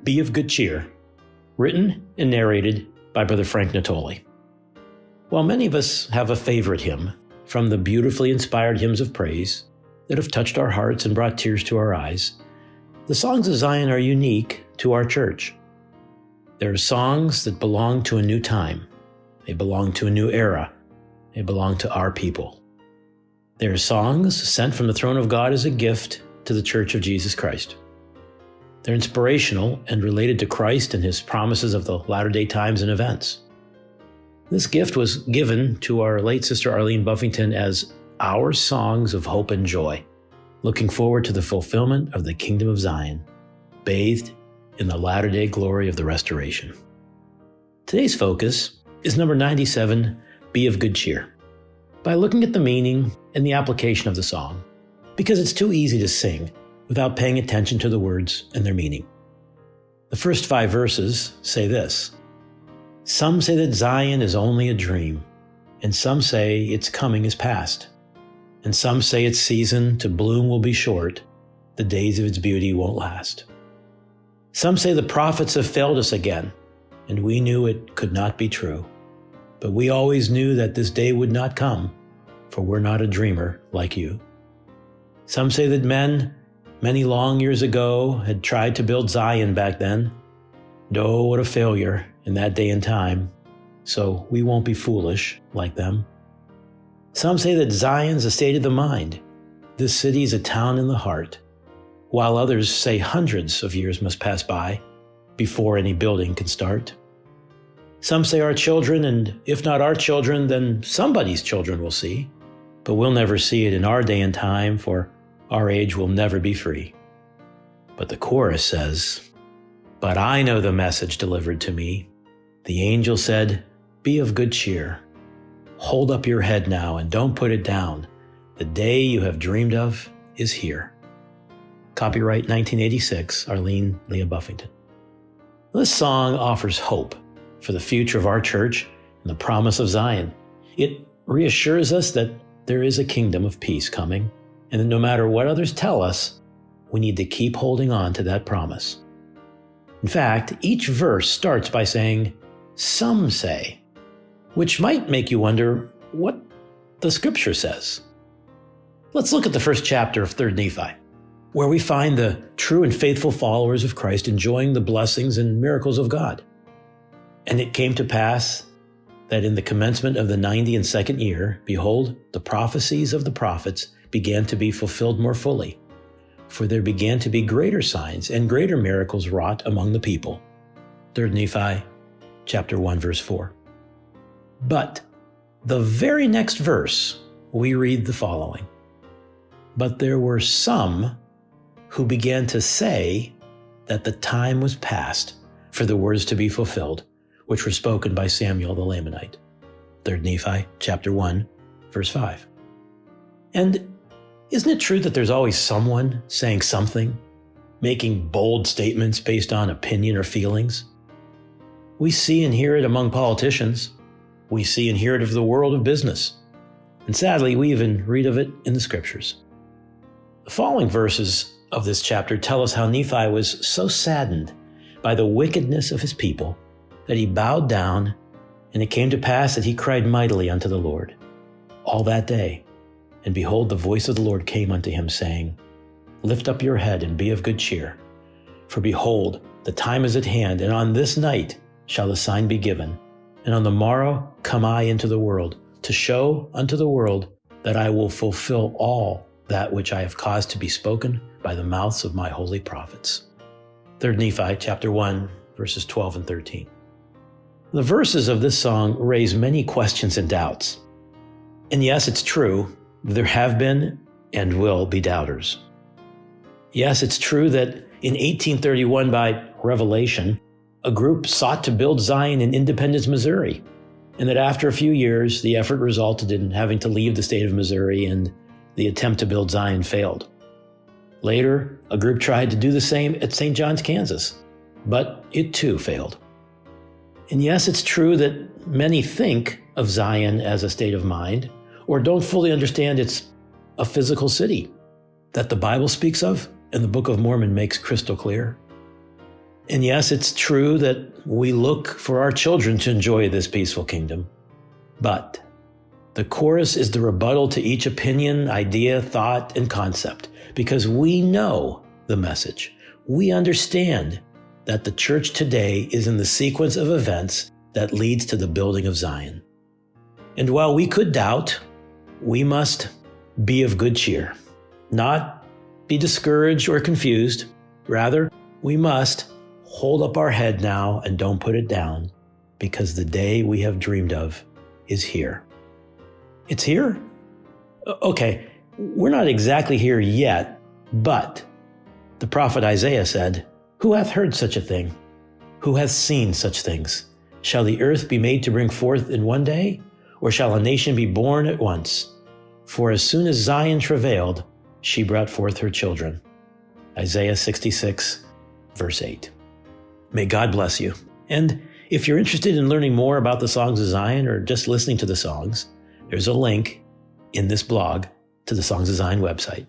Be of Good Cheer, written and narrated by Brother Frank Natoli. While many of us have a favorite hymn from the beautifully inspired hymns of praise that have touched our hearts and brought tears to our eyes, the songs of Zion are unique to our church. They are songs that belong to a new time. They belong to a new era. They belong to our people. They are songs sent from the throne of God as a gift to the Church of Jesus Christ. They're inspirational and related to Christ and his promises of the latter-day times and events. This gift was given to our late Sister Arlene Buffington as our songs of hope and joy, looking forward to the fulfillment of the kingdom of Zion, bathed in the latter-day glory of the restoration. Today's focus is number 97, Be of Good Cheer. By looking at the meaning and the application of the song, because it's too easy to sing without paying attention to the words and their meaning. The first 5 verses say this: Some say that Zion is only a dream, and some say its coming is past, and some say its season to bloom will be short, the days of its beauty won't last. Some say the prophets have failed us again, and we knew it could not be true. But we always knew that this day would not come, for we're not a dreamer like you. Some say that men, many long years ago, had tried to build Zion back then. Oh, what a failure in that day and time, so we won't be foolish like them. Some say that Zion's a state of the mind. This city's a town in the heart, while others say hundreds of years must pass by before any building can start. Some say our children, and if not our children, then somebody's children will see. But we'll never see it in our day and time, for our age will never be free. But the chorus says, But I know the message delivered to me. The angel said, Be of good cheer. Hold up your head now and don't put it down. The day you have dreamed of is here. Copyright 1986, Arlene Leah Buffington. This song offers hope for the future of our church and the promise of Zion. It reassures us that there is a kingdom of peace coming, and that no matter what others tell us, we need to keep holding on to that promise. In fact, each verse starts by saying, Some say, which might make you wonder what the scripture says. Let's look at the first chapter of 3rd Nephi, where we find the true and faithful followers of Christ enjoying the blessings and miracles of God. And it came to pass that in the commencement of the 92nd year, behold, the prophecies of the prophets began to be fulfilled more fully. For there began to be greater signs and greater miracles wrought among the people. 3rd Nephi, chapter 1, verse 4. But the very next verse, we read the following. But there were some who began to say that the time was past for the words to be fulfilled, which were spoken by Samuel the Lamanite. 3rd Nephi, chapter 1, verse 5. And isn't it true that there's always someone saying something, making bold statements based on opinion or feelings? We see and hear it among politicians. We see and hear it of the world of business. And sadly, we even read of it in the scriptures. The following verses of this chapter tell us how Nephi was so saddened by the wickedness of his people that he bowed down, and it came to pass that he cried mightily unto the Lord all that day. And behold, the voice of the Lord came unto him, saying, Lift up your head and be of good cheer. For behold, the time is at hand, and on this night shall the sign be given. And on the morrow come I into the world, to show unto the world that I will fulfill all that which I have caused to be spoken by the mouths of my holy prophets. 3rd Nephi, chapter 1, verses 12 and 13. The verses of this song raise many questions and doubts. And yes, it's true, there have been and will be doubters. Yes, it's true that in 1831, by revelation, a group sought to build Zion in Independence, Missouri, and that after a few years, the effort resulted in having to leave the state of Missouri, and the attempt to build Zion failed. Later, a group tried to do the same at St. John's, Kansas, but it too failed. And yes, it's true that many think of Zion as a state of mind, or don't fully understand it's a physical city that the Bible speaks of and the Book of Mormon makes crystal clear. And yes, it's true that we look for our children to enjoy this peaceful kingdom. But the chorus is the rebuttal to each opinion, idea, thought, and concept, because we know the message. We understand that the church today is in the sequence of events that leads to the building of Zion. And while we could doubt, we must be of good cheer, not be discouraged or confused. Rather, we must hold up our head now and don't put it down, because the day we have dreamed of is here. It's here? Okay, we're not exactly here yet, but the prophet Isaiah said, "Who hath heard such a thing? Who hath seen such things? Shall the earth be made to bring forth in one day? Or shall a nation be born at once? For as soon as Zion travailed, she brought forth her children." Isaiah 66, verse 8. May God bless you. And if you're interested in learning more about the Songs of Zion or just listening to the songs, there's a link in this blog to the Songs of Zion website.